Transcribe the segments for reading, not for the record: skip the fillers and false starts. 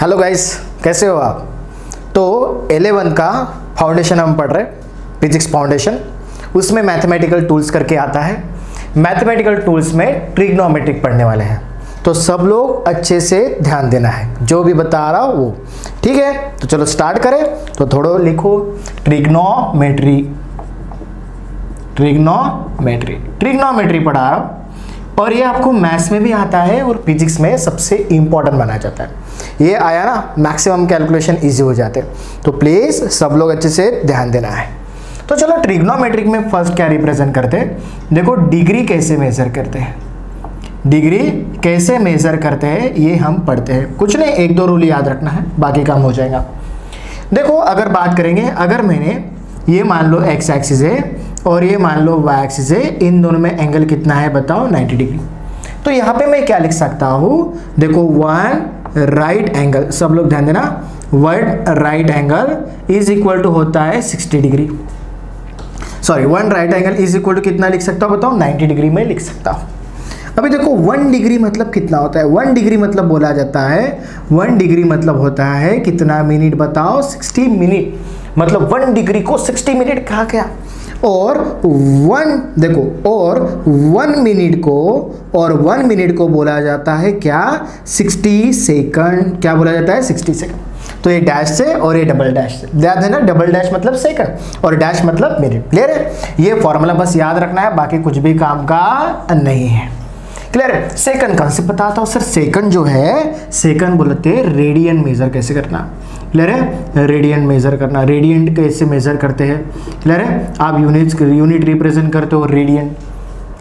Hello guys, कैसे हो आप। तो 11 का फाउंडेशन हम पढ़ रहे हैं, फिजिक्स फाउंडेशन। उसमें मैथमेटिकल टूल्स करके आता है। मैथमेटिकल टूल्स में ट्रिग्नोमेट्रिक पढ़ने वाले हैं, तो सब लोग अच्छे से ध्यान देना है, जो भी बता रहा हूँ वो ठीक है। तो चलो स्टार्ट करें। तो थोड़ा लिखो ट्रिग्नोमेट्री, ट्रिग्नोमेट्री, ट्रिग्नोमेट्री पढ़ा रहा हूँ। और ये आपको मैथ्स में भी आता है और फिजिक्स में सबसे इंपॉर्टेंट बनाया जाता है। ये आया ना, मैक्सिमम कैलकुलेशन इजी हो जाते हैं। तो प्लीज सब लोग अच्छे से ध्यान देना है। तो चलो ट्रिग्नोमेट्रिक में फर्स्ट क्या रिप्रेजेंट करते हैं, देखो डिग्री कैसे मेजर करते हैं, डिग्री कैसे मेजर करते हैं ये हम पढ़ते हैं। कुछ नहीं, एक दो रूल याद रखना है, बाकी काम हो जाएगा। देखो अगर बात करेंगे, अगर मैंने ये मान लो एक्स एक्सिस है और ये मान लो वाई एक्सिस है, इन दोनों में एंगल कितना है बताओ, 90 डिग्री। तो यहाँ पे मैं क्या लिख सकता हूँ, देखो वन राइट एंगल, सब लोग ध्यान देना, one right angle is equal to होता है 60 degree. Sorry, one right angle is equal to कितना लिख सकता हूँ बताओ, 90 डिग्री में लिख सकता हूँ। अभी देखो 1 डिग्री मतलब कितना होता है, 1 डिग्री मतलब बोला जाता है, 1 डिग्री मतलब होता है कितना मिनट बताओ, 60 मिनट। मतलब 1 डिग्री को 60 मिनट कहा गया। और 1 देखो, और 1 मिनट को बोला जाता है क्या, 60 सेकंड। क्या बोला जाता है, 60 सेकंड। तो ये डैश से और ये डबल डैश से, याद है ना, डबल डैश मतलब सेकंड और डैश मतलब मिनट। क्लियर है, ये फॉर्मूला बस याद रखना है, बाकी कुछ भी काम का नहीं है। क्लियर है। सेकंड कॉन्सेप्ट बताता हूँ सर। सेकंड जो है, सेकंड बोलते हैं रेडियन मेजर कैसे करना। क्लियर है, रेडियन मेजर करना, रेडियंट कैसे मेजर करते हैं। क्लियर है, आप यूनिट रिप्रेजेंट करते हो रेडियन।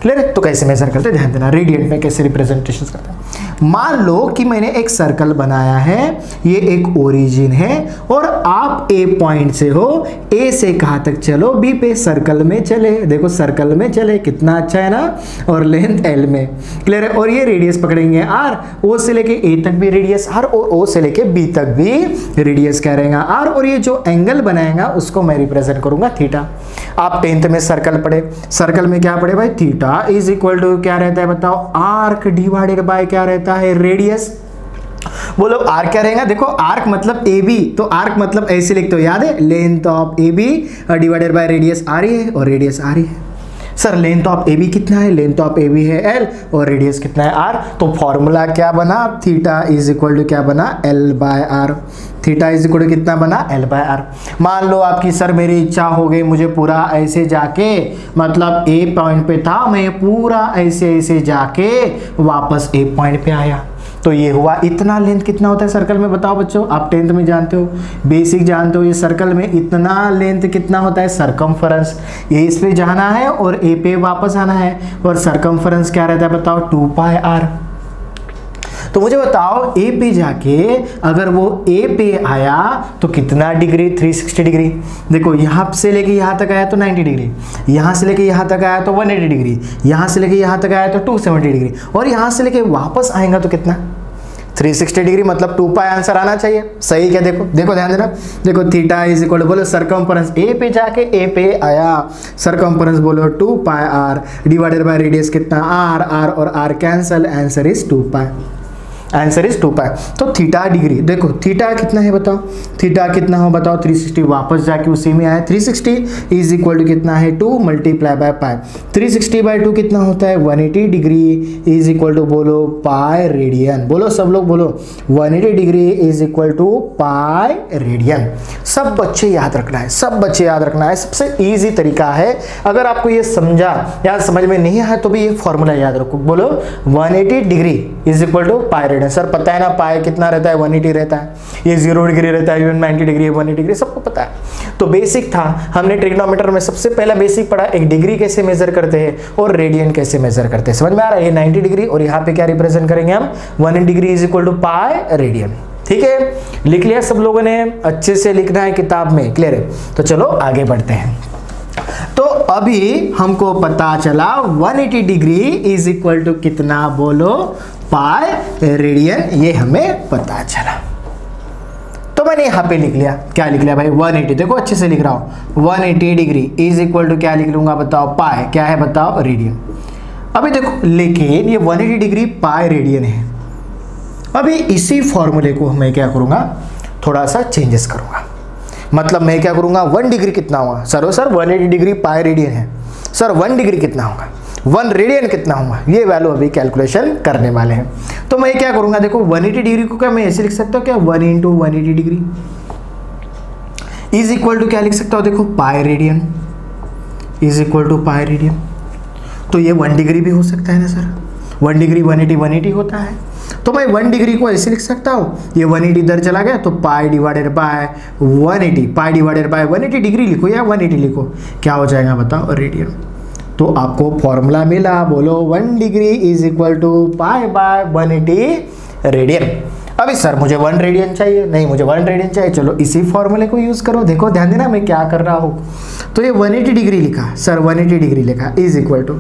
क्लियर है, तो कैसे मेजर करते हैं ध्यान देना, रेडियंट में कैसे रिप्रेजेंटेशन करते हैं। मान लो कि मैंने एक सर्कल बनाया है, ये एक ओरिजिन है और आप ए पॉइंट से हो, ए से कहाँ तक चलो, बी पे सर्कल में चले। देखो सर्कल में चले, कितना अच्छा है ना, और लेंथ एल में। क्लियर है, और ये रेडियस पकड़ेंगे आर, ओ से लेके ए तक भी रेडियस आर और ओ से लेके बी तक भी रेडियस क्या रहेगा आर। और ये जो एंगल बनाएगा उसको मैं रिप्रेजेंट करूंगा थीटा। आप 10th में सर्कल पढ़े, सर्कल में क्या पढ़े भाई, थीटा इज इक्वल टू क्या रहता है बताओ, आर्क डिवाइडेड बाय क्या रहता है, रेडियस। बोलो आर्क क्या रहेगा, देखो आर्क मतलब ए बी, तो आर्क मतलब ऐसे लिखते हो, याद है, length of A B divided by radius आ रही है और रेडियस आ रही है। Sir length of A B कितना है, लेंथ ऑफ ए बी है एल और रेडियस कितना है आर। तो फॉर्मूला क्या बना, थीटा इज इक्वल टू क्या बना, l by r. Theta is equal to कितना बना, एल बाय आर। मान लो आपकी सर मेरी इच्छा हो गई, मुझे पूरा ऐसे जाके, मतलब ए पॉइंट पे था, मैं पूरा ऐसे ऐसे जाके वापस ए पॉइंट पे आया, तो ये हुआ इतना। लेंथ कितना होता है सर्कल में बताओ बच्चों, आप 10th में जानते हो, बेसिक जानते हो, ये सर्कल में इतना लेंथ कितना होता है, सरकमफरेंस। ये इस पे जाना है और ए पे वापस आना है, और सरकमफरेंस क्या रहता है बताओ, 2 पाई आर। तो मुझे बताओ ए पे जाके अगर वो ए पे आया तो कितना डिग्री, 360 डिग्री। देखो यहाँ से लेके यहाँ तक आया तो 90 डिग्री, यहाँ से लेके यहाँ तक आया तो 180 डिग्री, यहाँ से लेके यहाँ तक आया तो 270 डिग्री, और यहाँ से लेके वापस आएगा तो कितना, 360 डिग्री। मतलब 2 पाई आंसर आना चाहिए। सही क्या, देखो देखो ध्यान देना, देखो थीटा इज इक्वल टू, बोलो सरकमफरेंस, ए पे जाके ए पे आया, सरकमफरेंस बोलो 2 pi r divided by radius कितना, आर, आर और r cancel, answer is 2 pi, answer is 2 pi. तो थीटा डिग्री, देखो थीटा कितना है बताओ, थीटा कितना हो बताओ, 360, वापस जाके उसी में आया, 360 इज इक्वल टू कितना है, 2 मल्टीप्लाई बाय पाई। 360 बाय 2 कितना होता है, 180 डिग्री इज इक्वल टू बोलो पाई रेडियन। बोलो सब लोग बोलो, 180 degree is equal to pi radian. सब बच्चे याद रखना है, सब बच्चे याद रखना है, सबसे ईजी तरीका है। अगर आपको ये समझा या समझ में नहीं आया तो भी ये फॉर्मूला याद रखो, बोलो 180 degree is equal to pi radian. Sir पता है ना, पाई कितना रहता है, 180 रहता है, ये 0 डिग्री रहता है, 90 डिग्री है, 180 डिग्री, सबको पता है। तो बेसिक था, हमने ट्रिग्नोमेट्री में सबसे पहला बेसिक पढ़ा, एक डिग्री कैसे मेजर करते हैं और रेडियन कैसे मेजर करते हैं। समझ में आ रहा है, ये 90 डिग्री और यहाँ पे क्या रिप्रेजेंट करेंगे हम, 180 degree is equal to pi radian. ठीक है, लिख लिया सब लोगों ने, अच्छे से लिखना है किताब में। क्लियर है, तो चलो आगे बढ़ते हैं। तो अभी हमको पता चला 180 डिग्री इज इक्वल टू कितना, बोलो पाई रेडियन, ये हमें पता चला। तो मैंने यहां पे लिख लिया, क्या लिख लिया भाई, 180, देखो अच्छे से लिख रहा हूं, 180 डिग्री इज इक्वल टू क्या लिख लूंगा बताओ, पाई, क्या है बताओ, रेडियन। अभी देखो लेकिन ये 180 डिग्री पाई रेडियन है, अभी इसी फॉर्मूले को मैं क्या करूँगा, थोड़ा सा चेंजेस करूँगा। मतलब मैं क्या करूँगा, 1 डिग्री कितना होगा सर 180 डिग्री पाई रेडियन है सर, 1 डिग्री कितना होगा, 1 रेडियन कितना होगा, ये वैल्यू अभी कैलकुलेशन करने वाले हैं। तो मैं क्या करूँगा, देखो 180 डिग्री को क्या मैं ऐसे लिख सकता हूँ क्या, 1 × 180 डिग्री इज इक्वल टू क्या लिख सकता हूँ, देखो pi radian is equal to pi radian. तो ये 1 डिग्री भी हो सकता है ना सर, 1 डिग्री 180 होता है। तो मैं 1 डिग्री को ऐसे लिख सकता हूँ, ये 180 इधर चला गया तो पाई divided by 180, pi divided by 180 degree लिखो या 180 लिखो, क्या हो जाएगा बताओ, रेडियन। तो आपको फॉर्मूला मिला, बोलो 1 degree is equal to pi by 180 radian. अभी सर मुझे 1 रेडियन चाहिए, नहीं मुझे 1 रेडियन चाहिए, चलो इसी फॉर्मूले को यूज़ करो। देखो ध्यान देना मैं क्या कर रहा हूँ, तो ये 180 डिग्री लिखा सर, 180 डिग्री लिखा is equal to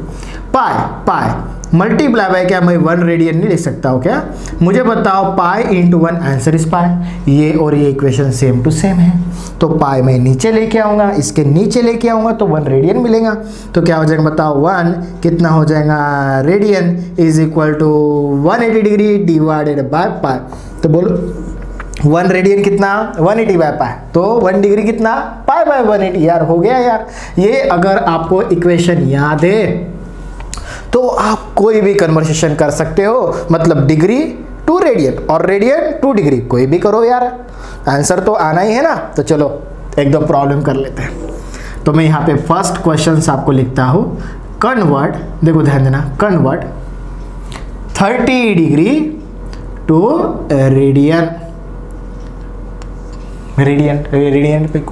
pi multiply by क्या, मैं 1 रेडियन नहीं लिख सकता हूँ क्या, मुझे बताओ पाई × 1 आंसर इज पाई। ये और ये इक्वेशन सेम टू सेम है, तो पाई मैं नीचे लेके आऊँगा, इसके नीचे लेके आऊँगा तो 1 रेडियन मिलेगा। तो क्या हो जाएगा बताओ, 1 कितना हो जाएगा, radian is equal to 180 degree divided by pi. तो बोलो 1 रेडियन कितना, 180 बाय पाई, तो 1 डिग्री कितना, पाई बाय 180। यार हो गया यार। ये अगर आपको इक्वेशन याद है तो आप कोई भी कन्वर्सेशन कर सकते हो, मतलब डिग्री टू रेडियन और रेडियन टू डिग्री, कोई भी करो यार, आंसर तो आना ही है ना। तो चलो एक दो प्रॉब्लम कर लेते हैं। तो मैं यहाँ पे फर्स्ट क्वेश्चन आपको लिखता हूँ, कन्वर्ट, देखो ध्यान देना, convert 30 degree to radian, radian पे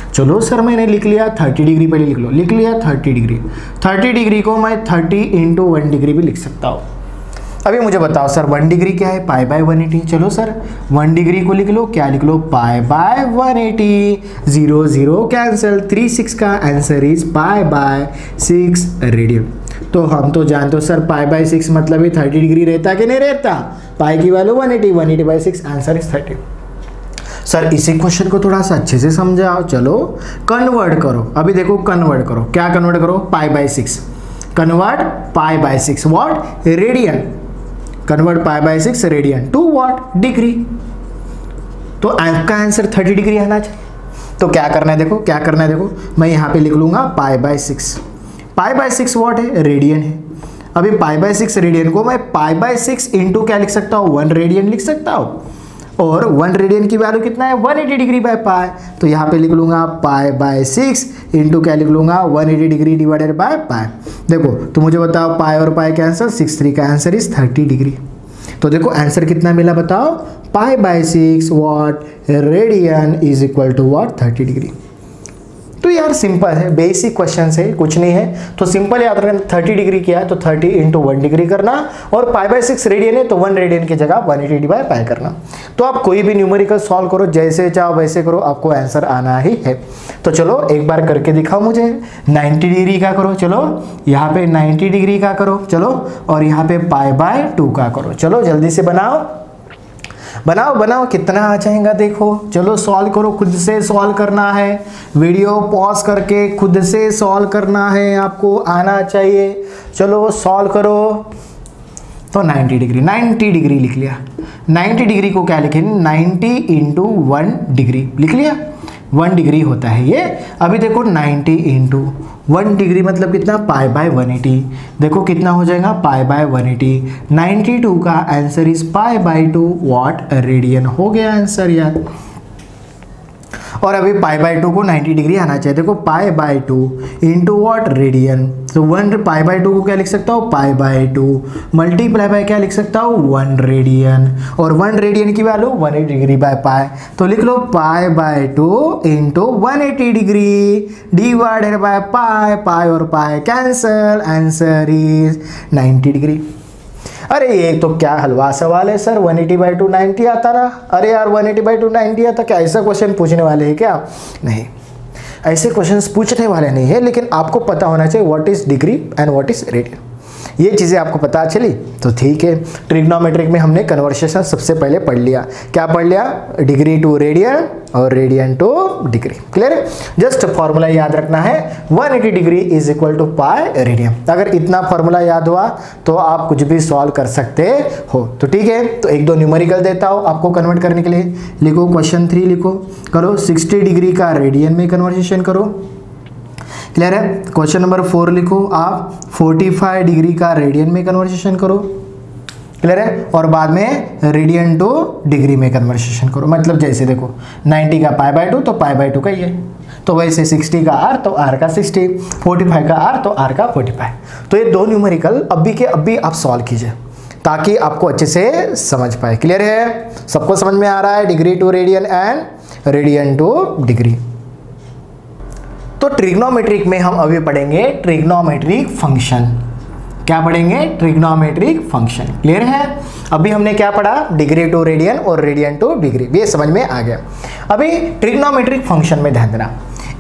चलो सर मैंने लिख लिया 30 डिग्री, पहले लिख लो, लिख लिया 30 डिग्री। 30 डिग्री को मैं 30 × 1 डिग्री भी लिख सकता हूँ। अभी मुझे बताओ सर 1 डिग्री क्या है, पाई बाय 180। चलो सर 1 डिग्री को लिख लो, क्या लिख लो, पाई बाय 180, 0 0 कैंसिल, 3 6 का answer is pi by 6 radian. तो हम तो जानते हो सर पाई बाय 6 मतलब ही 30 डिग्री रहता कि नहीं रहता, पाई की value 180, 180 by 6 answer is 30। Sir इसी क्वेश्चन को थोड़ा सा अच्छे से समझाओ, चलो कन्वर्ट करो। अभी देखो कन्वर्ट करो, क्या कन्वर्ट करो, pi by 6, convert pi by 6 what, radian, convert pi by 6 radian to what, degree. तो आपका आंसर 30 डिग्री आना चाहिए। तो क्या करना है, देखो क्या करना है, देखो मैं यहाँ पे लिख लूंगा पाई बाय 6, पाई बाय 6 व्हाट है, रेडियन है। अभी पाई बाय 6 रेडियन को मैं पाई बाय 6 इंटू क्या लिख सकता हूँ, 1 रेडियन लिख सकता हूँ, और 1 रेडियन की वैल्यू कितना है, 180 डिग्री बाय पाई। तो यहाँ पे लिख लूंगा पाई बाय 6 इंटू क्या लिख लूंगा, 180 डिग्री डिवाइडेड बाय पाई। देखो तो मुझे बताओ पाई और पाई का आंसर 6 3 का आंसर इज 30 डिग्री। तो देखो आंसर कितना मिला बताओ, pi by 6 what, radian is equal to what, 30 degree. तो यार सिंपल है, बेसिक क्वेश्चन है, कुछ नहीं है। तो सिंपल याद रखना, 30 डिग्री किया है तो 30 × 1 डिग्री करना, और पाई बाय 6 रेडियन है तो 1 रेडियन की जगह 180 बाय पाई करना। तो आप कोई भी न्यूमेरिकल सॉल्व करो, जैसे चाहो वैसे करो, आपको आंसर आना ही है। तो चलो एक बार करके दिखाओ मुझे, 90 डिग्री का करो, चलो यहाँ पे 90 डिग्री का करो, चलो, और यहाँ पे पाई बाय 2 का करो। चलो जल्दी से बनाओ बनाओ बनाओ, कितना आ जाएगा देखो। चलो सॉल्व करो, खुद से सॉल्व करना है, वीडियो पॉज करके खुद से सॉल्व करना है, आपको आना चाहिए। चलो सॉल्व करो। तो 90 डिग्री लिख लिया। 90 डिग्री को क्या लिखें, 90 × 1 डिग्री लिख लिया, 1 डिग्री होता है ये। अभी देखो 90 × 1 डिग्री मतलब कितना, पाई बाय 180। देखो कितना हो जाएगा, पाई बाय 180। 92 का answer is pi by 2 what, radian हो गया आंसर यार। और अभी पाई बाय 2 को 90 डिग्री आना चाहिए। देखो पाई बाय 2 इंटू व्हाट, रेडियन। तो 1 पाई बाय 2 को क्या लिख सकता हूँ, पाई बाय 2 मल्टीप्लाई बाय क्या लिख सकता हूँ, 1 रेडियन, और 1 रेडियन की वैल्यू 180 डिग्री बाय पाई। तो लिख लो pi by 2 into 180 degree divided by pi, pi और pi cancel, answer is 90 degree. अरे ये तो क्या हलवा सवाल है सर, 180 बाई 2 90 आता ना। अरे यार 180 बाई 2 90 आता, क्या ऐसा क्वेश्चन पूछने वाले हैं क्या? नहीं, ऐसे क्वेश्चंस पूछने वाले नहीं है, लेकिन आपको पता होना चाहिए what is degree and what is radian. ये चीज़ें आपको पता चली तो ठीक है। ट्रिग्नोमेट्रिक में हमने कन्वर्सेशन सबसे पहले पढ़ लिया। क्या पढ़ लिया? डिग्री टू रेडियन और रेडियन टू डिग्री। क्लियर है? जस्ट फॉर्मूला याद रखना है, 180 degree is equal to pi radian. अगर इतना फॉर्मूला याद हुआ तो आप कुछ भी सॉल्व कर सकते हो। तो ठीक है, तो एक दो न्यूमेरिकल देता हूँ आपको कन्वर्ट करने के लिए। लिखो क्वेश्चन 3 लिखो, करो 60 डिग्री का रेडियन में कन्वर्सेशन करो। क्लियर है? क्वेश्चन नंबर 4 लिखो आप 45 डिग्री का रेडियन में कन्वर्सेशन करो। क्लियर है? और बाद में रेडियन टू डिग्री में कन्वर्सेशन करो। मतलब जैसे देखो 90 का π/2 तो π/2 का ये, तो वैसे 60 का r तो r का 60, 45 का r तो r का 45। तो ये दो न्यूमेरिकल अभी के अभी आप सॉल्व कीजिए ताकि आपको अच्छे से समझ पाए। क्लियर है? सबको समझ में आ रहा है? Degree to radian and radian to degree. तो ट्रिग्नोमेट्रिक में हम अभी पढ़ेंगे ट्रिग्नोमेट्रिक फंक्शन। क्या पढ़ेंगे? Trigonometric function. क्लियर है? अभी हमने क्या पढ़ा? डिग्री टू रेडियन और रेडियन टू डिग्री, ये समझ में आ गया। अभी ट्रिग्नोमेट्रिक फंक्शन में ध्यान देना,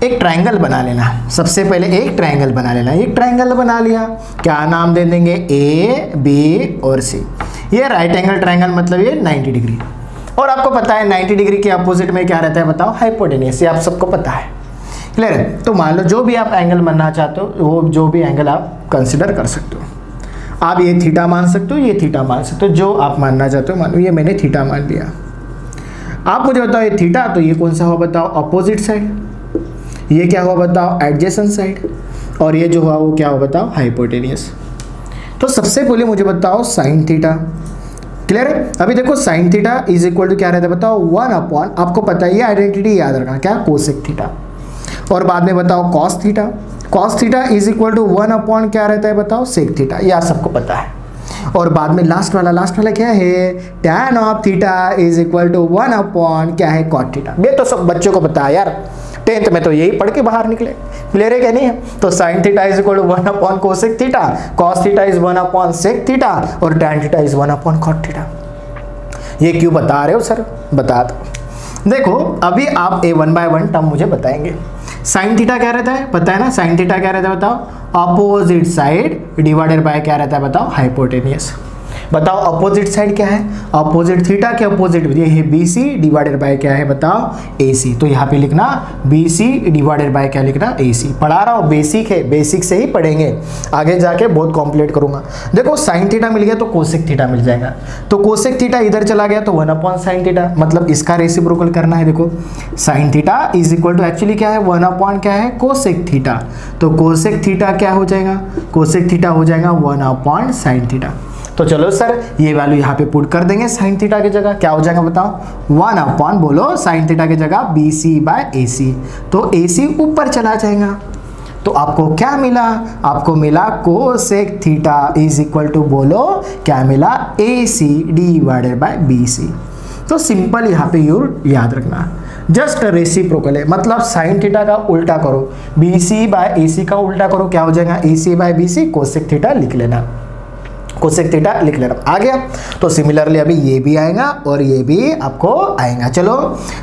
एक ट्रायंगल बना लेना। सबसे पहले एक ट्रायंगल बना लेना। एक ट्रायंगल बना लिया, क्या नाम दे देंगे? ए, बी और सी। ये राइट एंगल ट्रायंगल, मतलब ये 90 डिग्री। और आपको पता है 90 डिग्री के अपोजिट में क्या रहता है बताओ? हाइपोटेन्यूस। ये आप सबको पता है। क्लियर है? तो मान लो जो भी आप एंगल बनना चाहते हो, वो जो भी एंगल आप कंसिडर कर सकते हो। आप ये थीटा मान सकते हो, ये थीटा मान सकते हो, जो आप मानना चाहते हो मानो। ये मैंने थीटा मान लिया। आप मुझे बताओ ये थीटा, तो ये कौन सा हुआ बताओ? Opposite side. ये क्या हुआ बताओ? Adjacent side. और ये जो हुआ वो क्या हुआ बताओ? हाइपोटेन्यूस। तो सबसे पहले मुझे बताओ साइन थीटा। क्लियर है? अभी देखो sine theta is equal to क्या रहता है बताओ? 1/, आपको पता है ये आइडेंटिटी याद रखना, क्या? Cosec theta. और बाद में बताओ cos theta. Cos theta is equal to 1/, क्या रहता है बताओ? Sec theta. ये आप सबको पता है। और बाद में लास्ट वाला क्या है? Tan of theta is equal to 1/, क्या है? Cot theta. ये तो सब बच्चों को पता है यार, 10th में तो यही पढ़ के बाहर निकले। क्लियर है क्या नहीं है? तो sine theta is equal to 1/, cosec theta, cos theta is 1/, sec theta, और tan theta is 1/, cot theta. ये क्यों बता रहे हो सर? बता दो। देखो अभी आप ए 1 by 1 टर्म मुझे बताएंगे। साइन थीटा क्या रहता है? पता है ना साइन थीटा क्या रहता है बताओ? अपोजिट साइड डिवाइडेड बाय क्या रहता है बताओ? हाइपोटेन्यूस। बताओ अपोजिट साइड क्या है? अपोजिट थीटा के अपोजिट ये है BC डिवाइडेड बाय क्या है बताओ? AC। तो यहाँ पे लिखना BC डिवाइडेड बाय क्या लिखना? AC। पढ़ा रहा हूँ, बेसिक है, बेसिक से ही पढ़ेंगे, आगे जाके बहुत कॉम्प्लीट करूंगा। देखो साइन थीटा मिल गया तो कोसेक थीटा मिल जाएगा। तो कोसेक थीटा इधर चला गया तो 1/, साइन थीटा, मतलब इसका रेसिप्रोकल करना है। देखो sine theta is equal to actually क्या है? 1/, क्या है? Cosec theta. तो कोसेक थीटा क्या हो जाएगा? कोसेक थीटा हो जाएगा 1/, साइन थीटा। तो चलो सर ये वैल्यू यहाँ पे पुट कर देंगे साइन थीटा की जगह। क्या हो जाएगा बताओ? 1/, बोलो साइन थीटा की जगह BC बाय AC। तो AC ऊपर चला जाएगा। तो आपको क्या मिला? आपको मिला cosec theta is equal to बोलो क्या मिला? AC divided by BC। तो सिंपल यहाँ पे याद रखना, जस्ट रेसिप्रोकल है, मतलब साइन थीटा का उल्टा करो, BC बाय AC का उल्टा करो, क्या हो जाएगा? AC by BC, cosec theta लिख लेना, कोसेक थीटा लिख लेना। आ गया? तो सिमिलरली अभी ये भी आएगा और ये भी आपको आएगा। चलो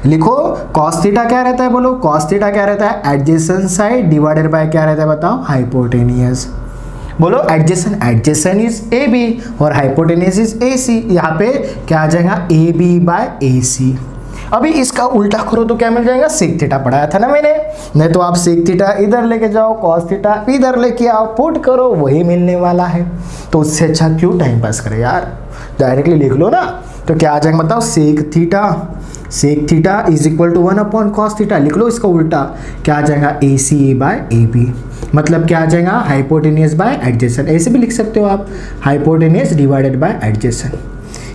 लिखो कॉस थीटा क्या रहता है बोलो? कॉस थीटा क्या रहता है? एडजेसेंट साइड डिवाइडेड बाय क्या रहता है बताओ? हाइपोटेन्यूस। बोलो एडजेसेंट, एडजेसेंट इज AB और हाइपोटेन्यूस इज AC। यहाँ पे क्या आ जाएगा? AB by AC। अभी इसका उल्टा करो तो क्या मिल जाएगा? सेक थीटा पढ़ाया था ना मैंने, नहीं तो आप सेक थीटा इधर लेके जाओ, कॉस थीटा इधर लेके आओ, पुट करो, वही मिलने वाला है। तो उससे अच्छा क्यों टाइम पास करे यार, डायरेक्टली लिख लो ना। तो क्या आ जाएगा बताओ? Sec theta is equal to 1/, cos theta. लिख लो इसका उल्टा, क्या आ जाएगा? AC by AB। मतलब क्या आ जाएगा? Hypotenuse by adjacent. ऐसे भी लिख सकते हो आप, hypotenuse divided by adjacent.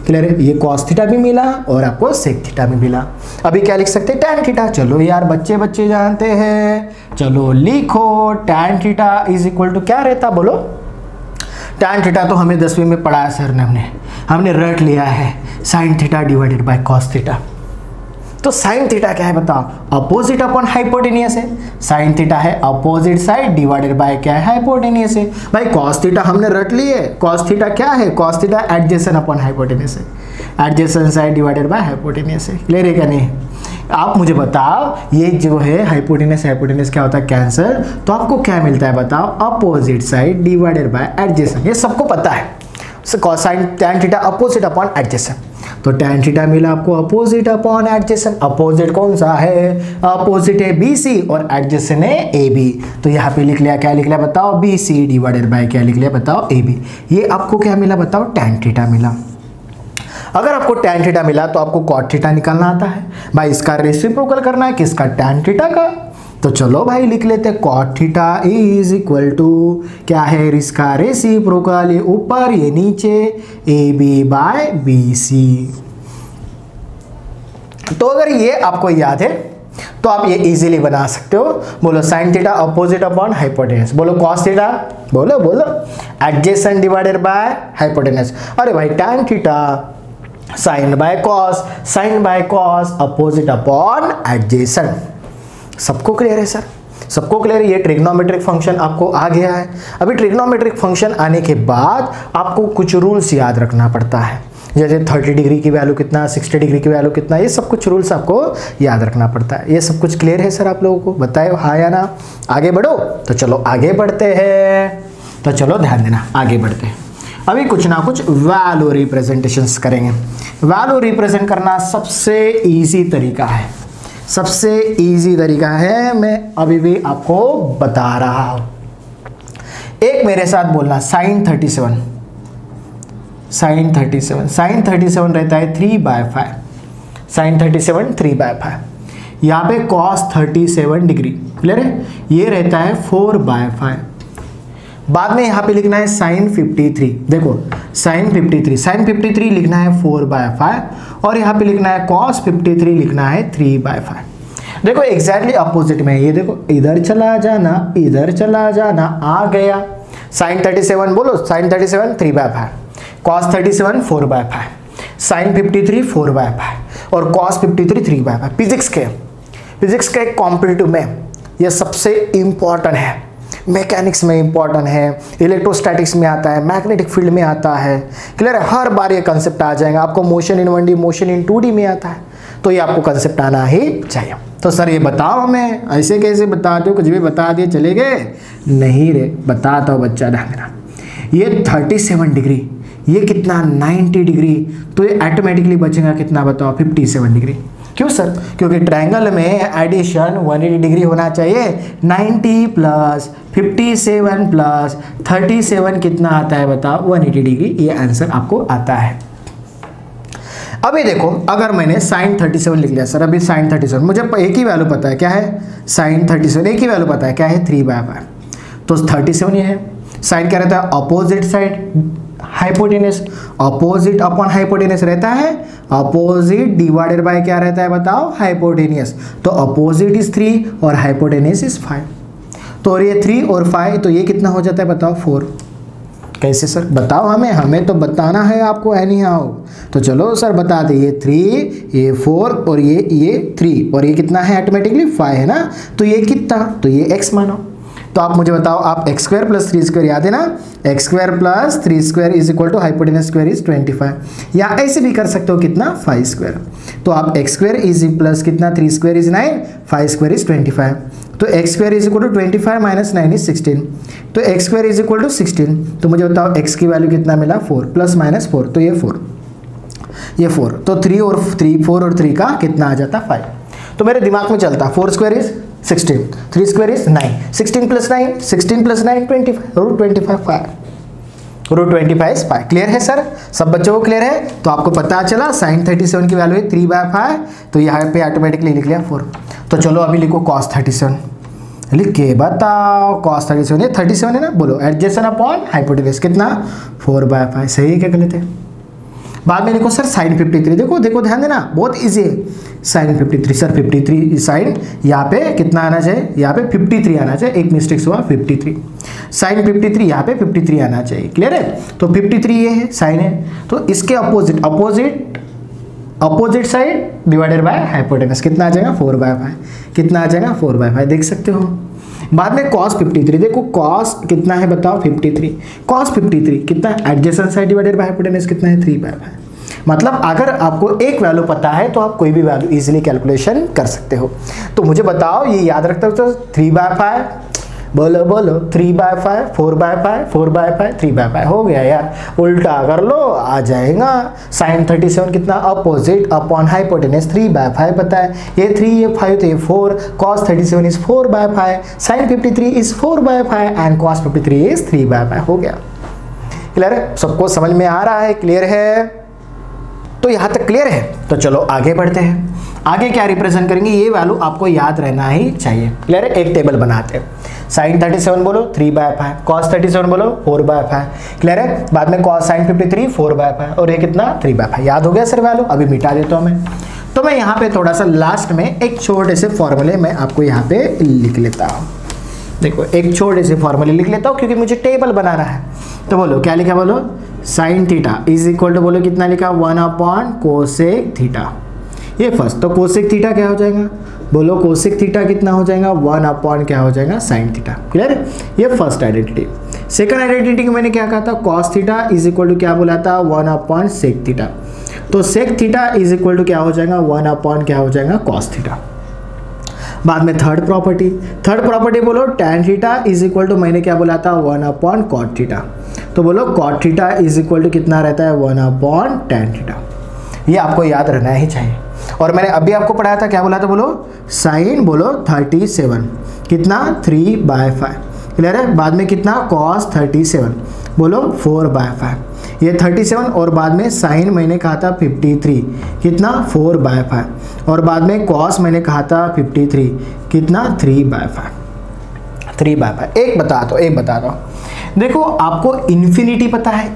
Clear है? ये कॉस थीटा भी मिला और आपको सेक थीटा भी मिला। अभी क्या लिख सकते हैं? Tan theta. चलो यार बच्चे जानते हैं, चलो लिखो tan theta is equal to क्या रहता बोलो? टैन थीटा तो हमें 10वीं में पढ़ाया सर ने, हमने रट लिया है, sign theta divided by cos theta. तो साइन थीटा क्या है बताओ? अपोजिट अपॉन हाइपोटेन्यूस है। साइन थीटा है अपोजिट साइड डिवाइडेड बाय क्या है? हाइपोटेन्यूस है। भाई कॉस थीटा हमने रट ली है, कॉस थीटा क्या है? Cos theta adjacent upon hypotenuse है, adjacent side divided by hypotenuse है। क्लियर है क्या नहीं? आप मुझे बताओ, ये जो है हाइपोटेनस क्या होता है, कैंसर। तो आपको क्या मिलता है बताओ, opposite side divided by adjacent. ये सबको पता है, cosine tan theta opposite upon adjacent. तो टैन थीटा मिला आपको अपोजिट अपॉन एडजेसेंट। अपोजिट कौन सा है, अपोजिट है BC और एडजेसेंट है AB। तो यहाँ पे लिख लिया, क्या लिख लिया बताओ, BC डिवाइडेड बाय क्या लिख लिया बताओ, AB। ये आपको क्या मिला बताओ, टैन थीटा मिला। अगर आपको टैन थीटा मिला तो आपको कॉट थीटा निकालना आता है भाई, इसका रेसिप्रोकल करना है किसका, टैन थीटा का। तो चलो भाई लिख लेते हैं, cot theta is equal to क्या है, इसका रेसिप्रोकल, ये ऊपर ये नीचे, AB बाय BC। तो अगर ये आपको याद है तो आप ये इजीली बना सकते हो। बोलो sine theta opposite upon hypotenuse, बोलो कॉस थीटा, बोलो बोलो एडजेसेंट डिवाइडेड बाय हाइपोटेनस। अरे भाई tan theta sine by cos opposite upon adjacent. सबको क्लियर है सर, सबको क्लियर है। ये ट्रिग्नोमेट्रिक फंक्शन आपको आ गया है। अभी ट्रिग्नोमेट्रिक फंक्शन आने के बाद आपको कुछ रूल्स याद रखना पड़ता है, जैसे 30 डिग्री की वैल्यू कितना, 60 डिग्री की वैल्यू कितना, ये सब कुछ रूल्स आपको याद रखना पड़ता है। ये सब कुछ क्लियर है सर आप लोगों को, बताए हाँ या ना। आगे बढ़ो, तो चलो आगे बढ़ते हैं। तो चलो ध्यान देना, आगे बढ़ते हैं। अभी कुछ ना कुछ वैल्यू रिप्रेजेंटेशंस करेंगे। वैल्यू रिप्रेजेंट करना सबसे इजी तरीका है, सबसे इजी तरीका है, मैं अभी भी आपको बता रहा हूं। एक मेरे साथ बोलना, साइन 37 रहता है 3/5, साइन 37 3/5। यहाँ पे cos 37 डिग्री, क्लियर है, ये रहता है 4/5। बाद में यहाँ पे लिखना है साइन 53, देखो साइन 53 लिखना है 4/5 और यहाँ पे लिखना है cos 53 लिखना है 3/5। देखो एग्जैक्टली अपोजिट में, ये देखो इधर चला जाना, आ गया साइन 37, बोलो साइन 37 3/5, cos 37 4/5, साइन 53 4/5 और cos 53 3/5। फिजिक्स के कॉम्पिटिटिव में ये सबसे इंपॉर्टेंट है, मैकेनिक्स में इंपॉर्टेंट है, इलेक्ट्रोस्टैटिक्स में आता है, मैग्नेटिक फील्ड में आता है, क्लियर है। हर बार ये कंसेप्ट आ जाएगा आपको, motion in 1D motion in 2D में आता है, तो ये आपको कंसेप्ट आना ही चाहिए। तो सर ये बताओ हमें, ऐसे कैसे बताते हो, कुछ भी बता दिए चले गए, नहीं रे बताता हूँ बच्चा, ध्यान देना। ये 37 डिग्री, ये कितना 90 डिग्री, तो ये ऑटोमेटिकली बचेगा कितना बताओ, 57 डिग्री। क्यों सर, क्योंकि ट्रायंगल में एडिशन 180 डिग्री होना चाहिए। 90 प्लस 57 प्लस 37 कितना आता है बताओ, 180 डिग्री, ये आंसर आपको आता है। अभी देखो, अगर मैंने साइन 37 लिख लिया सर, अभी साइन 37 मुझे एक ही वैल्यू पता है, क्या है, साइन 37 एक ही वैल्यू पता है, क्या है 3/5, तो 37 ये है। साइन क्या रहता है, opposite side hypotenuse, opposite upon hypotenuse रहता है, अपोजिट डिवाइडेड बाय क्या रहता है बताओ, हाइपोटेनियस। तो अपोजिट इज 3 और हाइपोटेनस इज 5, तो ये 3 और 5, तो ये कितना हो जाता है बताओ 4। कैसे सर बताओ, हमें तो बताना है आपको, एनी हाउ। तो चलो सर बता दे, ये 3 ये 4 और ये 3 और ये कितना है ऑटोमेटिकली 5 है ना, तो ये कितना, तो ये x मानो। तो आप मुझे बताओ, आप x² + 3² याद है ना, x² + 3² is equal to hypotenuse square is 25, या ऐसे भी कर सकते हो कितना 5²। तो आप x² इज प्लस कितना 3² इज 9, 5² इज 25, तो x² is equal to 25 - 9 is 16, तो x² इज इक्वल टू 16। तो मुझे बताओ x की वैल्यू कितना मिला 4 ± 4, तो ये 4, तो 4 और 3 का कितना आ जाता 5। तो मेरे दिमाग में चलता 4² इज 16, 3² इज 9, 16 + 9 25, √25 इज 5। क्लियर है सर, सब बच्चों को क्लियर है। तो आपको पता चला साइन 37 की वैल्यू है 3/5, तो यहाँ पे ऑटोमेटिकली लिख लिया 4। तो चलो अभी लिखो cos 37, लिख के बताओ cos 37, ये 37 है ना, बोलो एडजेसेंट अपॉन हाइपोटेनस कितना 4/5, सही है क्या गलत है। बाद में लिखो सर साइन 53, देखो ध्यान देना, बहुत इजी है। साइन 53 सर 53 साइन, यहाँ पे कितना आना चाहिए, यहाँ पे 53 आना चाहिए, एक मिस्टेक हुआ 53, साइन 53 यहाँ पे 53 आना चाहिए, क्लियर है। तो 53 ये है साइन है, तो इसके opposite side divided by hypotenuse कितना आ जाएगा 4/5, कितना आ जाएगा 4/5, देख सकते हो। बाद में cos 53, देखो cos कितना है बताओ 53, cos 53 कितना adjacent side divided by hypotenuse कितना है 3/5, मतलब अगर आपको एक वैल्यू पता है तो आप कोई भी वैल्यू इजीली कैलकुलेशन कर सकते हो। तो मुझे बताओ ये याद रखते हो तो 3/5, बोलो बोलो 3/5, 4/5, 4/5, 3/5 हो गया यार। उल्टा कर लो आ जाएगा। साइन 37 कितना, अपोजिट अपॉन हाइपोटेनस 3/5 पता है, ये 3 ये 5 तो ये 4, cos 37 is 4/5, sine 53 is 4/5 and cos 53 is 3/5 हो गया। क्लियर है, सबको समझ में आ रहा है, क्लियर है? तो यहां तक क्लियर है। तो चलो आगे बढ़ते हैं। आगे क्या रिप्रेजेंट करेंगे, ये वैल्यू आपको याद रहना ही चाहिए। क्लियर है, एक टेबल बनाते हैं। साइन 37 बोलो 3/5, cos 37 बोलो 4/5। क्लियर है, बाद में cos साइन 53 4/5 और ये कितना 3/5। याद हो गया सर वैल्यू, अभी मिटा देता हूं मैं। तो मैं यहाँ पे थोड़ा सा लास्ट में एक छोटे से फॉर्मूले मैं आपको यहाँ पे लिख लेता हूँ। देखो एक छोटे से फॉर्मूले लिख लेता हूँ क्योंकि मुझे टेबल बनाना है। तो बोलो क्या लिखा, बोलो sine theta is equal to, बोलो कितना लिखा 1 कोसेक थीटा। ये फर्स्ट, तो कोसेक थीटा क्या हो जाएगा, बोलो कोसेक थीटा कितना हो जाएगा 1 क्या हो जाएगा साइन थीटा। क्लियर है, ये फर्स्ट आइडेंटिटी। सेकंड आइडेंटिटी को मैंने क्या कहा था, cos theta is equal to क्या बोला था 1 सेक थीटा। तो sec theta is equal to क्या हो जाएगा 1 क्या हो जाएगा कॉस थीटा। बाद में थर्ड प्रॉपर्टी बोलो tan theta is equal to, मैंने क्या बोला था 1 कॉट थीटा। तो बोलो cot theta is equal to कितना रहता है 1 tan थीटा। ये आपको याद रहना ही चाहिए। और मैंने अभी आपको पढ़ाया था, क्या बोला था, बोलो साइन बोलो 37 कितना 3/5। क्लियर है, बाद में कितना cos 37 बोलो 4/5, ये 37 और बाद में साइन मैंने कहा था 53 कितना 4/5 और बाद में cos मैंने कहा था 53 कितना 3/5। एक बता दो देखो, आपको इन्फिनिटी पता है,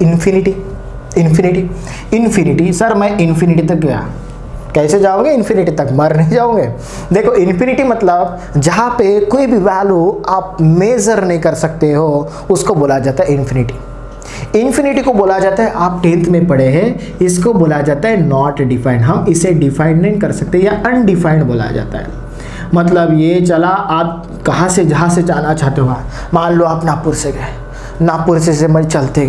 इन्फिनिटी सर मैं इन्फिनिटी तक गया, कैसे जाओगे इन्फिनिटी तक, मर नहीं जाओगे। देखो इन्फिनिटी मतलब जहाँ पे कोई भी वैल्यू आप मेजर नहीं कर सकते हो उसको बोला जाता है इन्फिनिटी। इन्फिनिटी को बोला जाता है, आप 10th में पढ़े हैं, इसको बोला जाता है नॉट डिफाइंड। हम इसे डिफाइंड नहीं कर सकते या अनडिफाइंड बोला जाता है। मतलब ये चला, आप कहाँ से जहाँ से जाना चाहते हो, मान लो आप नागपुर से गए, नागपुर से मैं चलते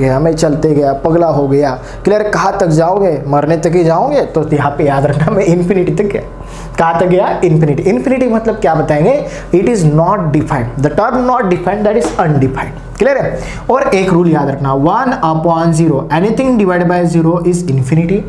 गया पगला हो गया। क्लियर, कहाँ तक जाओगे, मरने तक ही जाओगे। तो यहाँ पे याद रखना मैं इन्फिनिटी तक गया, कहाँ तक गया इन्फिनिटी। इन्फिनिटी मतलब क्या बताएंगे, it is not defined, the term not defined that is undefined. Clear है, और एक रूल याद रखना 1/0 anything divided by 0 is infinity.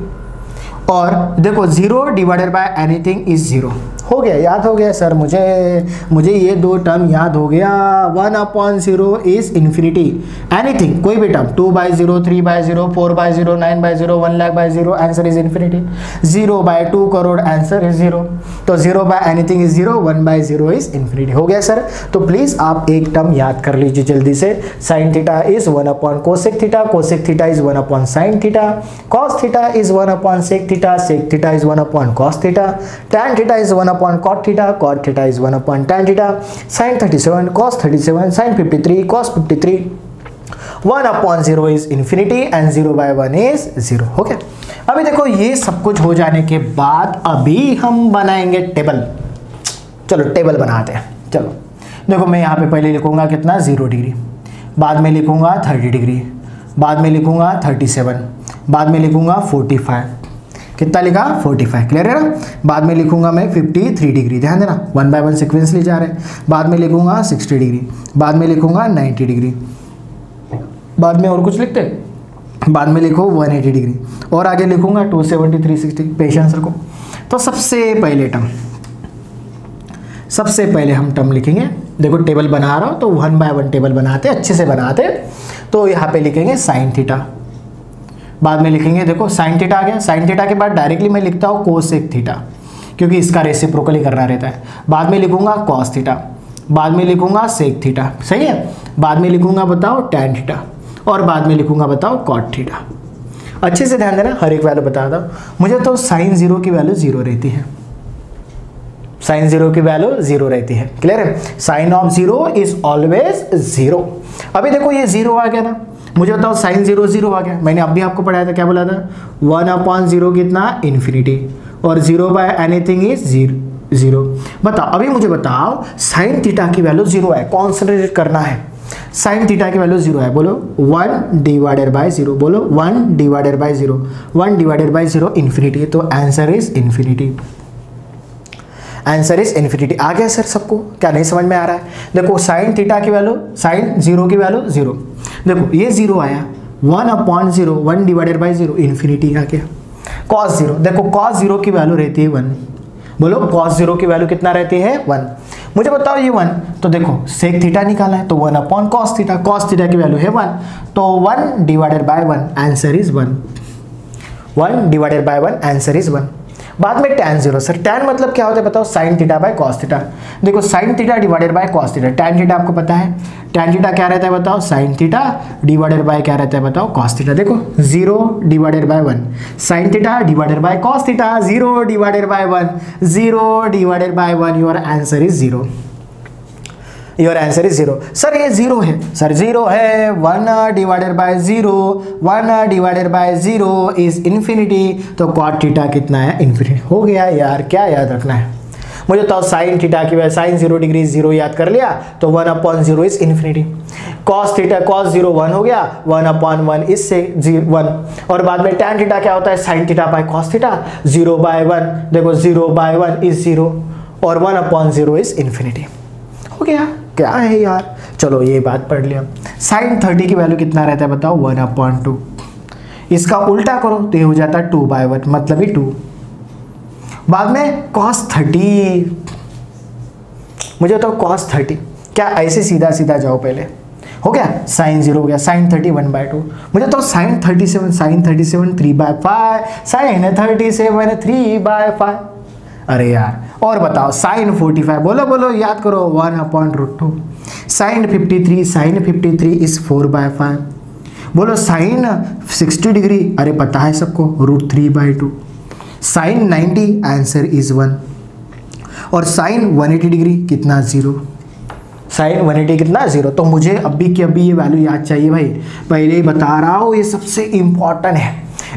और देखो 0 डिवाइडेड बाय एनीथिंग इज 0। हो गया, याद हो गया सर, मुझे ये दो टर्म याद हो गया। 1/0 इज इन्फिनिटी, एनीथिंग कोई भी term 2/0, 3/0, 4/0, 9/0, 1,00,000/0 answer is infinity. 0/2 crore answer is 0। तो 0/एनीथिंग इज 0, 1/0 इज इन्फिनिटी। हो गया सर, तो प्लीज आप एक टर्म याद कर लीजिए जल्दी से। Sine theta is 1 cosec theta, cosec theta is 1 sine theta, cos theta is 1 sec theta, sec theta is 1 cos theta, tan theta is 1 cot theta, cot theta is 1 tan theta, sin 37 cos 37, sin 53 cos 53, 1/0 is infinity and 0/1 is 0। हो गया। अभी देखो ये सब कुछ हो जाने के बाद अभी हम बनाएंगे टेबल। चलो टेबल बनाते हैं। चलो देखो, मैं यहाँ पे पहले लिखूंगा कितना 0 डिग्री, बाद में लिखूंगा 30 डिग्री, बाद में लिखूंगा 37, बाद में लिखूंगा 45, कितना लिखा 45। क्लियर है ना, बाद में लिखूंगा मैं 53 डिग्री, ध्यान देना 1/1 सीक्वेंसली जा रहे हैं। बाद में लिखूंगा 60 डिग्री, बाद में लिखूंगा 90 डिग्री, बाद में और कुछ लिखते, बाद में लिखो 180 डिग्री और आगे लिखूंगा 270, 360। पेशेंस रखो। तो सबसे पहले हम टर्म लिखेंगे। देखो टेबल बना रहा हूं तो 1/1 टेबल बनाते, अच्छे से बनाते। तो यहाँ पे लिखेंगे साइन थीटा, बाद में लिखेंगे, देखो साइन थीटा आ गया। साइन थीटा के बाद डायरेक्टली मैं लिखता हूँ कोसेक थीटा क्योंकि इसका रेसिप्रोकल ही करना रहता है। बाद में लिखूंगा कॉस थीटा, बाद में लिखूंगा सेक थीटा, सही है। बाद में लिखूंगा बताओ टैन थीटा और बाद में लिखूंगा बताओ कॉट थीटा। अच्छे से ध्यान देना, हर एक वैल्यू बता दो। मुझे तो साइन 0 की वैल्यू 0 रहती है, साइन 0 की वैल्यू 0 रहती है। क्लियर है, साइन ऑफ 0 इज ऑलवेज 0। अभी देखो ये 0 आ गया ना, मुझे बताओ साइन 0 0 आ गया। मैंने अभी आपको पढ़ाया था, क्या बोला था 1/0 कितना इन्फिनिटी और 0/एनीथिंग इज 0। बताओ, अभी मुझे बताओ साइन थीटा की वैल्यू 0 है, कॉन्सेंट्रेट करना है। साइन थीटा की वैल्यू 0 है, बोलो 1 डिवाइडेड बाय 0, बोलो 1 divided by 0, 1 divided by 0 infinity, तो answer is infinity, answer is infinity. आ गया सर सबको, क्या नहीं समझ में आ रहा है? देखो साइन थीटा की वैल्यू, साइन 0 की वैल्यू 0, देखो ये 0 आया, 1/0, 1 डिवाइडेड बाय 0 इन्फिनिटी आ गया। कॉस 0, देखो कॉस 0 की वैल्यू रहती है 1, बोलो कॉस 0 की वैल्यू कितना रहती है 1, मुझे बताओ ये 1, तो देखो सेक थीटा निकाला है तो 1/cos थीटा, कॉस थीटा की वैल्यू है 1, तो 1 divided bye 1 answer is 1, 1 divided bye 1 answer is 1। बाद में tan 0, सर tan मतलब क्या होता है बताओ, sine theta by cos theta, देखो sine theta divided by cos theta, tan theta आपको पता है, tan थीटा क्या रहता है बताओ, साइन थीटा डिवाइडेड बाय क्या रहता है बताओ, कॉस थीटा, देखो 0 divided by 1, sine theta divided by cos theta, 0 divided by 1, 0 divided by 1, your answer is 0, your answer is 0। Sir ये 0 है, सर 0 है, 1 divided by 0, 1 divided by 0 is infinity, तो cot theta कितना है, इन्फिनिटी। हो गया यार, क्या याद रखना है मुझे तो, साइन थीटा की वैल्यू साइन 0 डिग्री 0 याद कर लिया, तो 1/0 is infinity, cos theta cos 0 1 हो गया, 1/1 इज 1, और बाद में tan थीटा क्या होता है, sign theta by cos theta, 0/1, देखो 0/1 इज 0, और 1/0 इज इन्फिनिटी। हो गया, क्या है यार, चलो ये बात पढ़ लिया। साइन 30 की वैल्यू कितना रहता है बताओ, 1/2, इसका उल्टा करो तो ये हो जाता है 2/1, मतलब ही 2। बाद में cos 30, मुझे तो cos 30, क्या ऐसे सीधा सीधा जाओ पहले, हो गया साइन 0 हो गया, साइन 30 1/2, मुझे तो साइन 37, साइन 37 3/5, साइन 37 3/5, अरे यार, और बताओ साइन 45, बोलो बोलो याद करो, 1/√2, साइन 53, साइन 53 इज 4/5, बोलो साइन 60 डिग्री, अरे पता है सबको, √3/2, साइन 90 आंसर इज 1, और साइन 180 डिग्री कितना 0, साइन 180 कितना 0, तो मुझे अभी की अभी ये वैल्यू याद चाहिए भाई, पहले ही बता रहा हूँ ये सबसे इंपॉर्टेंट है,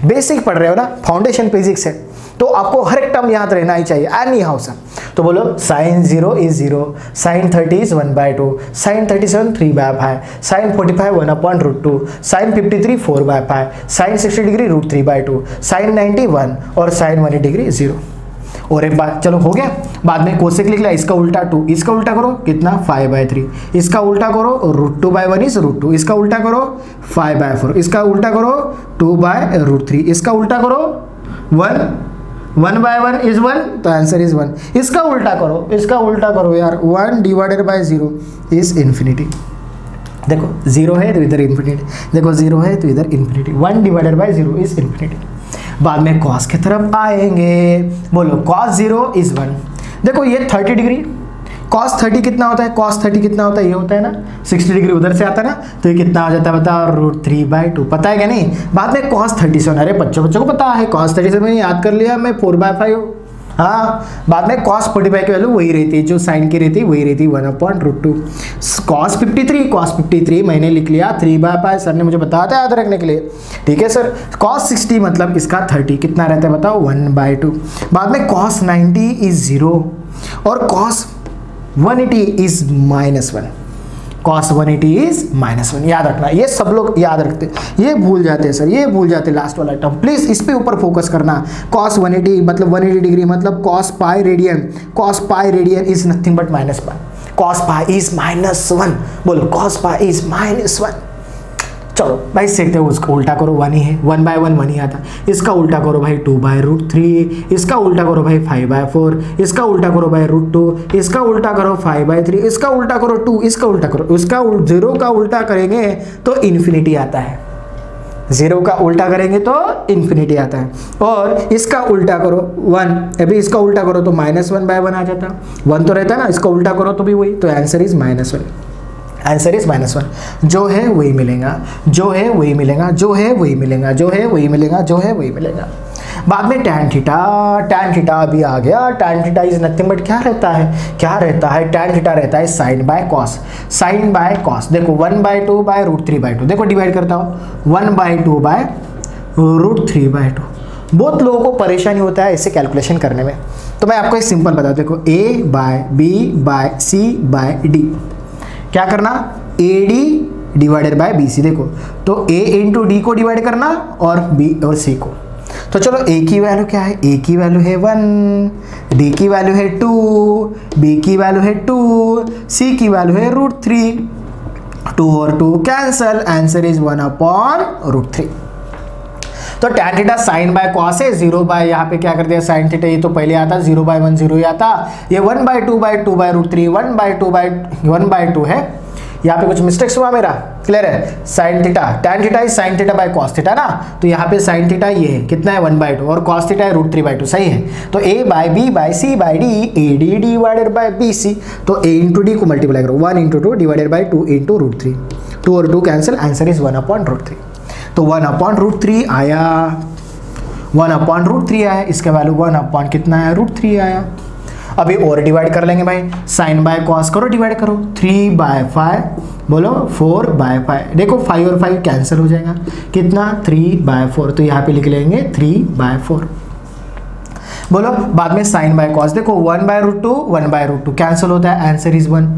बेसिक पढ़ रहे हो ना, फाउंडेशन फिजिक्स है, तो आपको हर एक टर्म याद रहना ही चाहिए, एनी हाउ सर। तो बोलो sine 0 is 0, sine 30 is 1/2, sine 37 3/5, sine 45 1/√2, sine 53 4/5, sine 60 degree √3/2, sine 90 1, और साइन 180 डिग्री 0। और एक बात, चलो हो गया, बाद में कोसेक लिख लिया, इसका उल्टा 2, इसका उल्टा करो कितना 5/3, इसका उल्टा करो √2/1 इज √2, इसका उल्टा करो 5/4, इसका उल्टा करो 2/√3, इसका उल्टा करो 1/1 इज 1, तो आंसर इज 1, इसका उल्टा करो, इसका उल्टा करो यार, 1 डिवाइडेड बाय 0 इज इन्फिनिटी, देखो 0 है तो इधर इन्फिनिटी, देखो 0 है तो इधर infinity, 1 divided by 0 is infinity. बाद में कॉस की तरफ आएंगे, बोलो cos 0 इज 1, देखो ये 30 डिग्री, cos 30 कितना होता है, cos 30 कितना होता है, ये होता है ना 60 डिग्री उधर से आता है ना, तो ये कितना हो जाता है बताओ, √3/2, पता है क्या नहीं। बाद में cos 37, अरे बच्चों को पता है, cos 37 मैंने याद कर लिया मैं 4/5, हाँ। बाद में cos 45 की वैल्यू वही रहती है जो साइन की रहती है, वही रहती है 1/√2। cos 53 मैंने लिख लिया 3/5, सर ने मुझे बताया था याद रखने के लिए, ठीक है सर। cos 60 मतलब इसका 30 कितना रहता है बताओ, 1/2। बाद में cos 90 इज 0, और cos 180 इज -1, cos 180 इज -1, याद रखना, ये सब लोग याद रखते, ये भूल जाते हैं सर, ये भूल जाते हैं लास्ट वाला टर्म, प्लीज इस पे ऊपर फोकस करना। cos 180 मतलब 180 डिग्री मतलब cos pi radian, cos pi radian is nothing but -π, cos pi is -1, बोलो cos पाई इज -1। चलो भाई सीखते हो, उसका उल्टा करो 1 ही है, 1/1 1 ही आता, इसका उल्टा करो भाई 2/√3, इसका उल्टा करो भाई 5/4, इसका उल्टा करो भाई √2, इसका उल्टा करो 5/3, इसका उल्टा करो 2, इसका उल्टा करो, इसका 0 का उल्टा करेंगे तो इन्फिनिटी आता है, 0 का उल्टा करेंगे तो इन्फिनिटी आता है, और इसका उल्टा करो 1, अभी इसका उल्टा करो तो -1/1 आ जाता, 1 तो रहता है ना, इसका उल्टा करो तो भी वही, तो आंसर इज -1, आंसर इज -1, जो है वही मिलेगा, जो है वही मिलेगा, जो है वही मिलेगा, जो है वही मिलेगा, जो है वही मिलेगा। बाद में tan थीटा अभी आ गया, tan theta is nothing but क्या रहता है, क्या रहता है, tan थीटा रहता है sine by cos, sine by cos, देखो 1/2/√3/2, देखो डिवाइड करता हूँ 1/2/√3/2, बहुत लोगों को परेशानी होता है ऐसे कैलकुलेशन करने में, तो मैं आपको एक सिंपल बता, देखो A/B/C/D, क्या करना, A D divided by B C. देखो तो ए इंटू डी को डिवाइड करना और बी और सी को। तो चलो ए की वैल्यू क्या है, ए की वैल्यू है 1, डी की वैल्यू है 2, बी की वैल्यू है 2, सी की वैल्यू है √3। 2 और 2 कैंसल, आंसर इज 1/√3। तो tan theta sine by cos है, 0 बाय यहाँ पे क्या कर दिया साइन थीटा, ये तो पहले आता 0/1 0 ही आता, ये 1/2/2/√3 1/2 है। यहाँ पे कुछ मिस्टेक्स हुआ मेरा, क्लियर है। Sine theta tan theta is sine theta by cos theta ना, तो यहाँ पे साइन थीटा ये है कितना है 1/2 और कॉस थीटा है √3/2, सही है। तो a by b by c by d A D divided by B C. तो a इंटू डी को मल्टीप्लाई करो, 1 इंटू 2 डिवाइडेड बाय 2 इंटू √3। 2 और 2 कैंसिल, आंसर इज 1/√3। तो 1/√3 आया, 1/√3 आया, इसका वैल्यू 1 कितना है √3 आया। अभी और डिवाइड कर लेंगे भाई, साइन बाय कॉस करो, डिवाइड करो, 3/5 बोलो 4/5। देखो 5 और 5 कैंसिल हो जाएगा, कितना 3/4। तो यहाँ पे लिख लेंगे 3/4। बोलो बाद में साइन बाय कॉस, देखो 1/√2 1/√2 कैंसिल होता है, आंसर इज 1।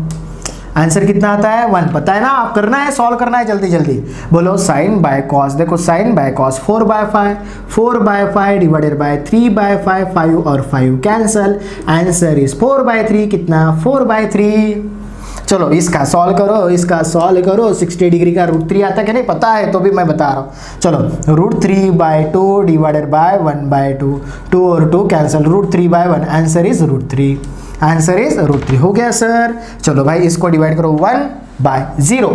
आंसर कितना आता है 1, पता है ना, आप करना है, सॉल्व करना है जल्दी जल्दी। बोलो साइन बाय कॉस, देखो sine by cos 4/5 divided by 3/5, 5 और 5 कैंसल, आंसर इज 4/3। कितना 4/3। चलो इसका सॉल्व करो, इसका सॉल्व करो। 60 डिग्री का √3 आता है कि नहीं पता है, तो भी मैं बता रहा हूँ। चलो √3/2 डिवाइडेड बाय 1/2, 2 और 2 cancel, √3/1, answer is √3। Answer is √3 हो गया सर। चलो भाई इसको डिवाइड करो 1/0,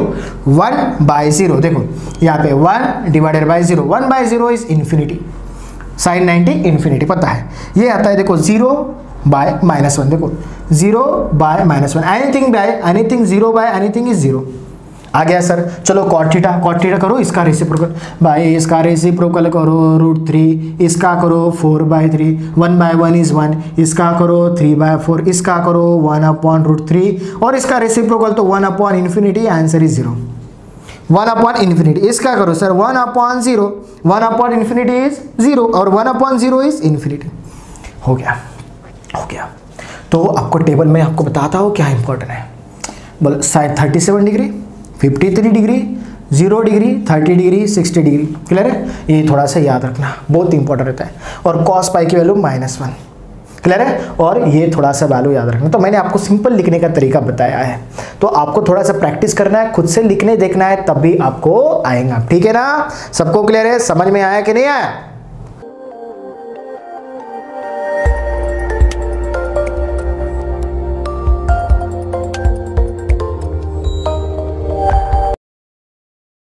1/0। देखो यहाँ पे 1 divided by 0, 1/0 is infinity, sine 90 infinity पता है। ये आता है देखो 0/-1, देखो 0/-1, एनीथिंग 0/एनीथिंग इज 0 आ गया सर। चलो cot थीटा करो, इसका रेसिप्रोकल भाई, इसका रेसिप्रोकल करो √3, इसका करो 4/3, 1/1 इज 1, इसका करो 3/4, इसका करो 1/√3 और इसका रेसिप्रोकल तो 1/∞, आंसर इज 0। 1/∞, इसका करो सर 1/0, 1/∞ इज 0 और 1/0 इज इन्फिनिटी। हो गया। तो आपको टेबल में आपको बताता हूँ क्या इंपॉर्टेंट है। बोलो sine 37 degree, 53 degree, 0 degree, 30 degree, 60 degree, clear है। ये थोड़ा सा याद रखना, बहुत इंपॉर्टेंट रहता है। और cos पाई की वैल्यू -1, क्लियर है। और ये थोड़ा सा वैल्यू याद रखना। तो मैंने आपको सिंपल लिखने का तरीका बताया है, तो आपको थोड़ा सा प्रैक्टिस करना है, खुद से लिखने देखना है, तब भी आपको आएगा, ठीक है ना। सबको क्लियर है, समझ में आया कि नहीं आया।